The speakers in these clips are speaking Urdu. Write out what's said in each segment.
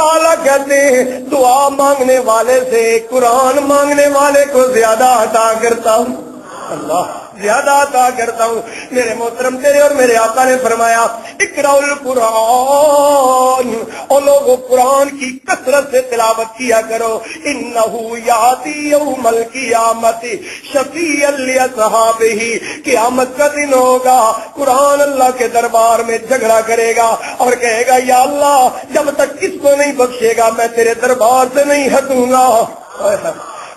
تعالیٰ کہتے ہیں دعا مانگنے والے سے قرآن مانگنے والے کو زیادہ عطا کرتا ہوں، اللہ زیادہ عطا کرتا ہوں۔ میرے محترم تیرے اور میرے آقا نے فرمایا اقرأ القرآن، اور لوگوں قرآن کی کثرت سے تلاوت کیا کرو، انہ یاتی یوم القیامت شفیعا لاصحابہ، قیامت کا دن ہوگا قرآن اللہ کے دربار میں جھگڑا کرے گا اور کہے گا یا اللہ جب تک کس کو نہیں بخشے گا میں تیرے دربار سے نہیں ہٹوں گا۔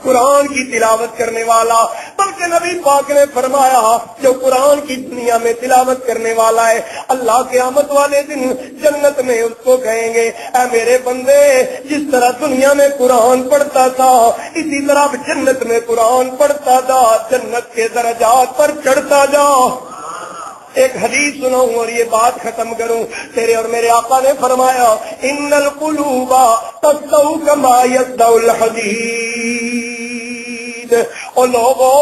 قرآن کی تلاوت کرنے والا، بلکہ نبی پاک نے فرمایا جو قرآن کی دنیا میں تلاوت کرنے والا ہے اللہ قیامت والے دن جنت میں اس کو کہیں گے اے میرے بندے جس طرح دنیا میں قرآن پڑھتا تھا اسی طرح جنت میں قرآن پڑھتا تھا، جنت کے درجات پر چڑھتا جا۔ ایک حدیث سناؤں اور یہ بات ختم کروں، تیرے اور میرے آقا نے فرمایا ان القلوب تصدع کما یصدع الحدید، اور لوگوں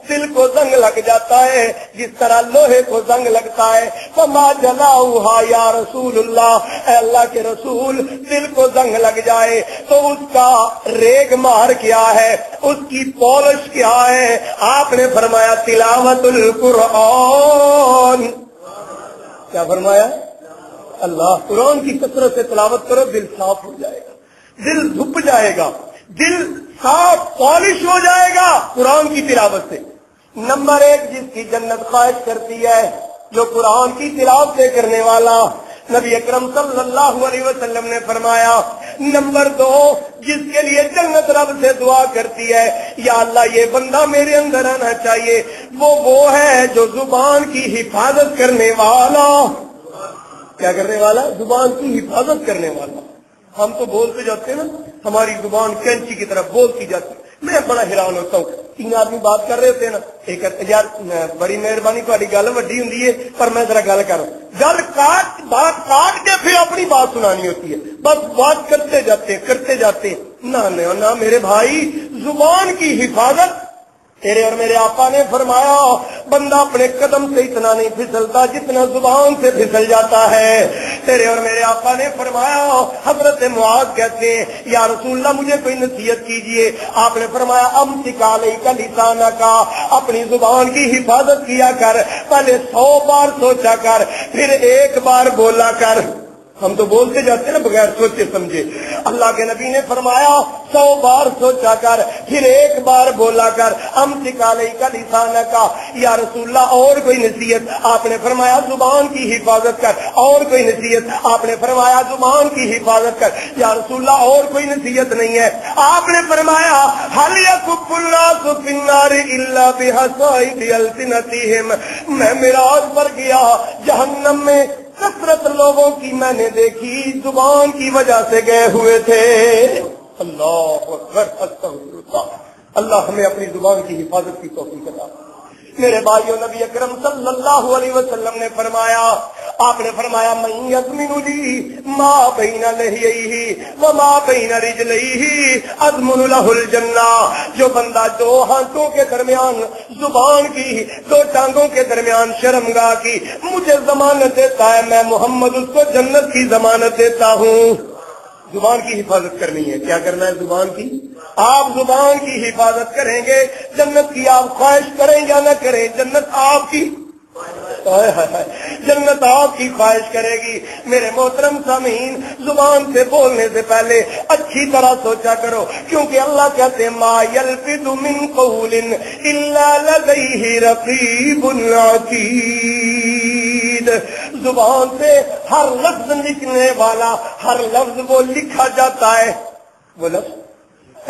دل کو زنگ لگ جاتا ہے جس طرح لوہے کو زنگ لگتا ہے، فما جلاؤہا یا رسول اللہ، اے اللہ کے رسول دل کو زنگ لگ جائے تو اس کا ریگ مار کیا ہے، اس کی پالش کیا ہے؟ آپ نے فرمایا تلاوت القرآن۔ کیا فرمایا؟ اللہ قرآن کی کثرت سے تلاوت کرو دل صاف ہو جائے گا، دل دھپ جائے گا، دل صاف پالش ہو جائے گا قرآن کی تلاوت سے۔ نمبر ایک جس کی جنت خواہش کرتی ہے جو قرآن کی تلاوت سے کرنے والا، نبی اکرم صلی اللہ علیہ وسلم نے فرمایا نمبر دو جس کے لیے جنت رب سے دعا کرتی ہے یا اللہ یہ بندہ میرے اندر آنا چاہیے، وہ ہے جو زبان کی حفاظت کرنے والا۔ کیا کرنے والا؟ زبان کی حفاظت کرنے والا۔ ہم تو بولتے جاتے ہیں نا، ہماری زبان کینچی کی طرف بولتی جاتی، میں بڑا حیران ہوتا ہوں، تین آدمی بات کر رہے ہوتے ہیں نا، ایک یار بڑی مہربانی تھوڑی گل وڈی ہوں پر میں ذرا گل کروں، گل بات کاٹ کے پھر اپنی بات سنانی ہوتی ہے، بس بات کرتے جاتے نہ میرے بھائی زبان کی حفاظت۔ تیرے اور میرے آقا نے فرمایا بندہ اپنے قدم سے اتنا نہیں پھسلتا جتنا زبان سے پھسل جاتا ہے۔ تیرے اور میرے آقا نے فرمایا حضرت معاذ کہتے ہیں یا رسول اللہ مجھے کوئی نصیحت کیجئے، آپ نے فرمایا امسک علیک لسانک، اپنی زبان کی حفاظت کیا کر، پہلے 100 بار سوچا کر پھر 1 بار بولا کر۔ ہم تو بولتے جاتے ہیں نا بغیر سوچے سمجھے، اللہ کے نبی نے فرمایا 100 بار سوچا کر پھر 1 بار بولا کر، امسک علیک لسانک، یا رسول اللہ اور کوئی نصیحت؟ آپ نے فرمایا زبان کی حفاظت کر، اور کوئی نصیحت؟ آپ نے فرمایا زبان کی حفاظت کر، یا رسول اللہ اور کوئی نصیحت نہیں ہے؟ آپ نے فرمایا هل يكب الناس في النار الا بحصائد السنتهم، میں معراج پر گیا جہنم میں کثرت لوگوں کی میں نے دیکھی زبان کی وجہ سے گئے ہوئے تھے۔ اللہ اکبر، استغفر اللہ، اللہ ہمیں اپنی زبان کی حفاظت کی توفیق عطا۔ میرے بھائیوں نبی اکرم صلی اللہ علیہ وسلم نے فرمایا، آپ نے فرمایا من یضمن لی ما بین لحیہ وما بین رجلیہ اضمن لہ الجنہ، جو بندہ 2 ہاتھوں کے درمیان زبان کی 2 ٹانگوں کے درمیان شرمگاہ کی مجھے ضمانت دیتا ہے میں محمد اس کو جنت کی ضمانت دیتا ہوں۔ زبان کی حفاظت کرنی ہے، کیا کرنا ہے؟ زبان کی، آپ زبان کی حفاظت کریں گے جنت کی آپ خواہش کریں یا نہ کریں جنت آپ کی جنت آپ کی خواہش کرے گی۔ میرے محترم سامعین زبان سے بولنے سے پہلے اچھی طرح سوچا کرو، کیونکہ اللہ کہتے ہیں ما یلفظ من قول الا لدیہ رقیب عتید، زبان سے ہر لفظ لکھنے والا ہر لفظ وہ لکھا جاتا ہے، وہ لفظ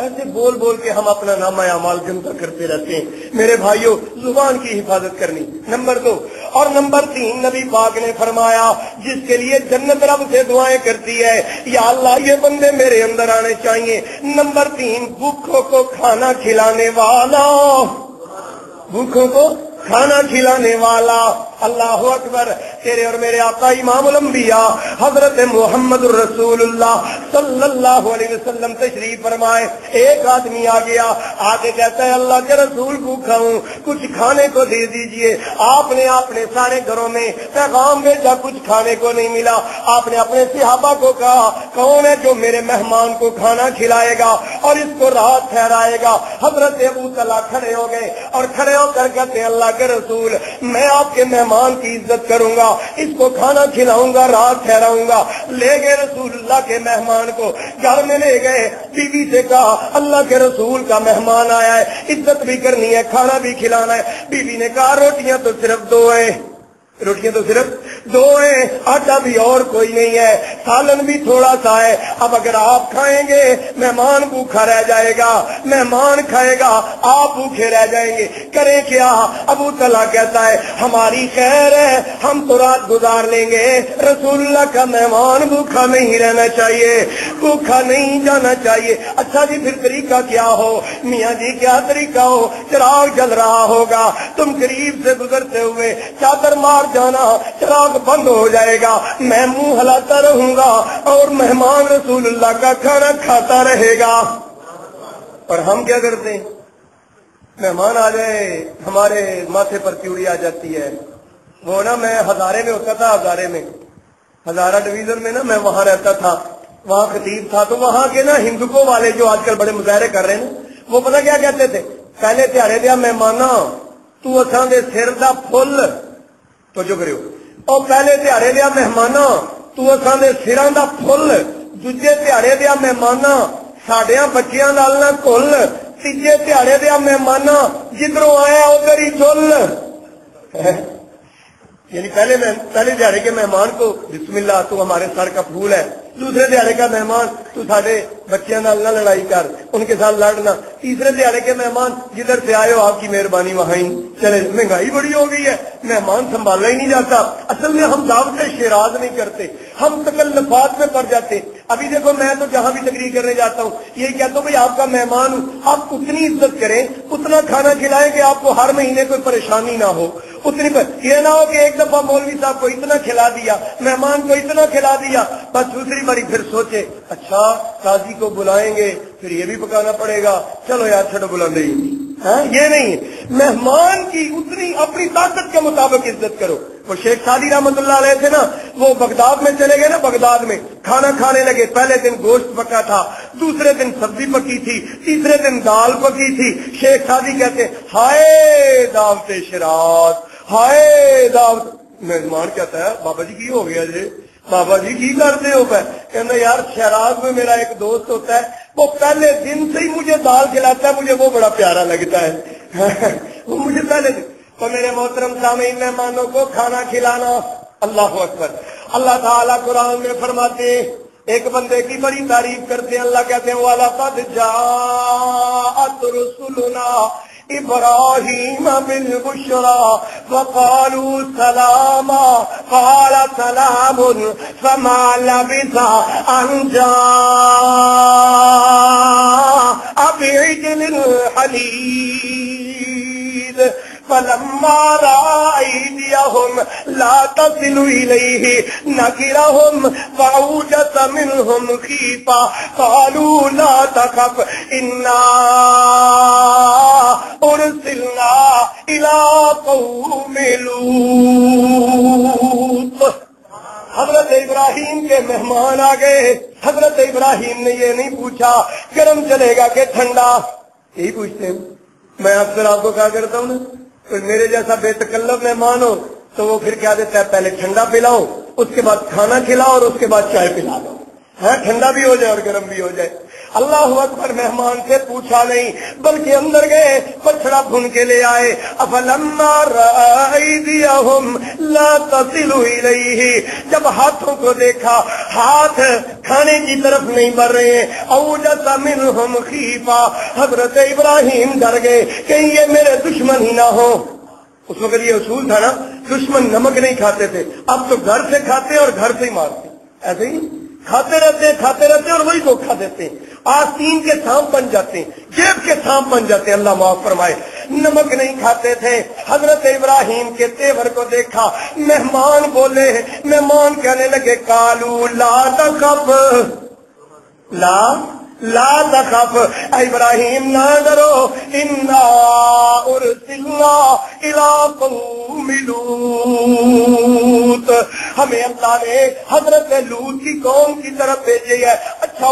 ایسے بول بول کے ہم اپنا نامہ اعمال گندا کرتے رہتے ہیں۔ میرے بھائیوں زبان کی حفاظت کرنی نمبر 2، اور نمبر 3 نبی پاک نے فرمایا جس کے لیے جنت رب سے دعائیں کرتی ہے یا اللہ یہ بندے میرے اندر آنے چاہیے۔ نمبر 3 بھوکوں کو کھانا کھلانے والا، بھوکوں کو کھانا کھلانے والا۔ اللہ اکبر. تیرے اور میرے آقا امام الانبیاء حضرت محمد الرسول اللہ صلی اللہ علیہ وسلم تشریف فرمائے. ایک آدمی آ گیا, آ کے کہتا ہے اللہ کے رسول بھوکا ہوں, کچھ کھانے کو دے دیجئے. آپ نے اپنے سارے گھروں میں پیغام بھیجا, کچھ کھانے کو نہیں ملا. آپ نے اپنے صحابہ کو کہا کون ہے جو میرے مہمان کو کھانا کھلائے گا اور اس کو رات ٹھہرائے گا. حضرت ابو طلحہ کھڑے ہو گئے اور کھڑے ہو کر کہتے ہیں اللہ کے رسول میں آپ کے مہمان کی عزت کروں گا, اس کو کھانا کھلاؤں گا, رات ٹھہراؤں گا. لے گئے رسول اللہ کے مہمان کو, گھر میں لے گئے. بیوی سے کہا اللہ کے رسول کا مہمان آیا ہے, عزت بھی کرنی ہے, کھانا بھی کھلانا ہے. بیوی نے کہا روٹیاں تو صرف دو ہیں, روٹیاں تو صرف دو ہیں, آٹا بھی اور کوئی نہیں ہے, سالن بھی تھوڑا سا ہے. اب اگر آپ کھائیں گے مہمان بھوکا رہ جائے گا, مہمان کھائے گا آپ بھوکے رہ جائیں گے, کریں کیا؟ ابو طلحہ کہتا ہے ہماری خیر ہے, ہم تو رات گزار لیں گے. رسول اللہ کا مہمان بھوکا نہیں رہنا چاہیے, بھوکا نہیں جانا چاہیے. اچھا جی پھر طریقہ کیا ہو؟ میاں جی کیا طریقہ ہو؟ چراغ جل رہا ہوگا, تم قریب سے گزرتے ہوئے چادر مار جانا, چراغ بند ہو جائے گا, میں منہ ہلاتا رہوں گا اور مہمان رسول اللہ کا کھانا کھاتا رہے گا. اور ہم کیا کرتے ہیں, مہمان آ جائے ہمارے ماتھے پر تیوڑی آ جاتی ہے. وہ نا میں ہزارے میں ہوتا تھا, ہزارہ ڈویژن میں نا میں وہاں رہتا تھا, وہاں خطیب تھا. تو وہاں کے نا ہندوکوں والے جو آج کل بڑے مظاہرے کر رہے ہیں وہ پتہ کیا کہتے تھے, پہلے تہاڑے دیا مہمانا تو اساں دے سر دا پھل تو جو کریو, اور پہلے تہاڑے دیا مہمانا تو اساں دے سراں دا پھل, دوجے تہاڑے دیا مہمانا ساڈیاں بچیاں نال نہ کھل, تیجے تہاڑے دیا مہمانا جدھروں آیا ادھر ہی چل. یعنی پہلے دیہڑے کے مہمان کو بسم اللہ تو ہمارے سر کا پھول ہے, دوسرے دیہڑے کا مہمان تو سارے بچیاں نال نہ لڑائی کر, ان کے ساتھ لڑنا. تیسرے دیہڑے کے مہمان جدھر سے آئے ہو آپ کی مہربانی وہاں ہی چلے. مہنگائی بڑی ہو گئی ہے, مہمان سنبھالا ہی نہیں جاتا. اصل میں ہم دعوت شیراز نہیں کرتے, ہم تکلفات میں پڑ جاتے. ابھی دیکھو میں تو جہاں بھی تقریر کرنے جاتا ہوں یہی کہتا ہوں بھائی آپ کا مہمان ہوں, آپ اتنی عزت کریں, اتنا کھانا کھلائیں کہ آپ کو ہر مہینے کوئی پریشانی نہ ہو. اتنی پر یہ نہ ہو کہ ایک دفعہ مولوی صاحب کو اتنا کھلا دیا, مہمان کو اتنا کھلا دیا, بس دوسری باری پھر سوچے اچھا قاضی کو بلائیں گے پھر یہ بھی پکانا پڑے گا, چلو یار چھوڑو بلندے ہی. یہ نہیں ہے, مہمان کی اتنی اپنی طاقت کے مطابق عزت کرو. وہ شیخ سعدی رحمت اللہ علیہ تھے نا, وہ بغداد میں چلے گئے نا, بغداد میں کھانا کھانے لگے. پہلے دن گوشت پکا تھا, دوسرے دن سبزی پکی تھی, تیسرے دن دال پکی تھی. شیخ سعدی کہتے ہائے دعوت شراز, ہائے دعوت. مہمان کہتا ہے بابا جی کی ہو گیا جی, بابا جی کی کرتے ہو پہ؟ کہنا یار شہراز میں میرا ایک دوست ہوتا ہے, وہ پہلے دن سے ہی مجھے دال کھلاتا ہے, مجھے وہ بڑا پیارا لگتا ہے. وہ مجھے پہلے دن. تو میرے محترم سامعین مہمانوں کو کھانا کھلانا, اللہ اکبر. اللہ تعالیٰ قرآن میں فرماتے ہیں, ایک بندے کی بڑی تعریف کرتے ہیں. اللہ کہتے ہیں وَلَقَدْ جَاءَتْ رُسُلُنَا إِبْرَاهِيمَ بِالْبُشْرَى وَقَالُوا سَلَامًا قَالَ سَلَامٌ فَمَا لَبِثَ أَنْ جَاءَ بِعِجْلٍ حَنِيذٍ فَلَمَّا رَأَىٰ أَيْدِيَهُمْ لَا تَصِلُ إِلَيْهِ نَكِرَهُمْ فَأَوْجَسَ مِنْهُمْ خِيفَةً قَالُوا لَا تَخَفْ إِنَّا أُرْسِلْنَا إِلَىٰ قَوْمِ لُوطٍ. حضرت ابراہیم کے مہمان آ گئے. حضرت ابراہیم نے یہ نہیں پوچھا گرم چلے گا کہ ٹھنڈا, یہی پوچھتے ہیں. میں اکثر آپ کو کہا کرتا ہوں نا, میرے جیسا بے تکلف مہمان ہو تو وہ پھر کیا دیتا ہے, پہلے ٹھنڈا پلاؤ, اس کے بعد کھانا کھلاؤ, اور اس کے بعد چائے پلا دو. ٹھنڈا بھی ہو جائے اور گرم بھی ہو جائے. اللہ اکبر. مہمان سے پوچھا نہیں بلکہ اندر گئے, بچڑا بھون کے لے آئے. افلما رأیدیہم لا تصل الیہ, جب ہاتھوں کو دیکھا ہاتھ کھانے کی طرف نہیں بڑھ رہے ہیں, اوجس منہم خیفہ, حضرت ابراہیم ڈر گئے کہیں یہ میرے دشمن ہی نہ ہو. اس وقت یہ اصول تھا نا, دشمن نمک نہیں کھاتے تھے, اب تو گھر سے کھاتے اور گھر سے ہی مارتے. ایسے ہی کھاتے رہتے اور وہی دھوکھا دیتے ہیں. آستین کے سانپ بن جاتے ہیں, جیب کے سانپ بن جاتے ہیں. اللہ معاف فرمائے. نمک نہیں کھاتے تھے. حضرت ابراہیم کے تیور کو دیکھا, مہمان بولے, مہمان کہنے لگے کالو لا تخف لا تخف, ابراہیم نہ ڈرو, انا ارسلنا الی قوم لوط, ہمیں اللہ نے حضرت لوط کی قوم کی طرف بھیجی ہے. اچھا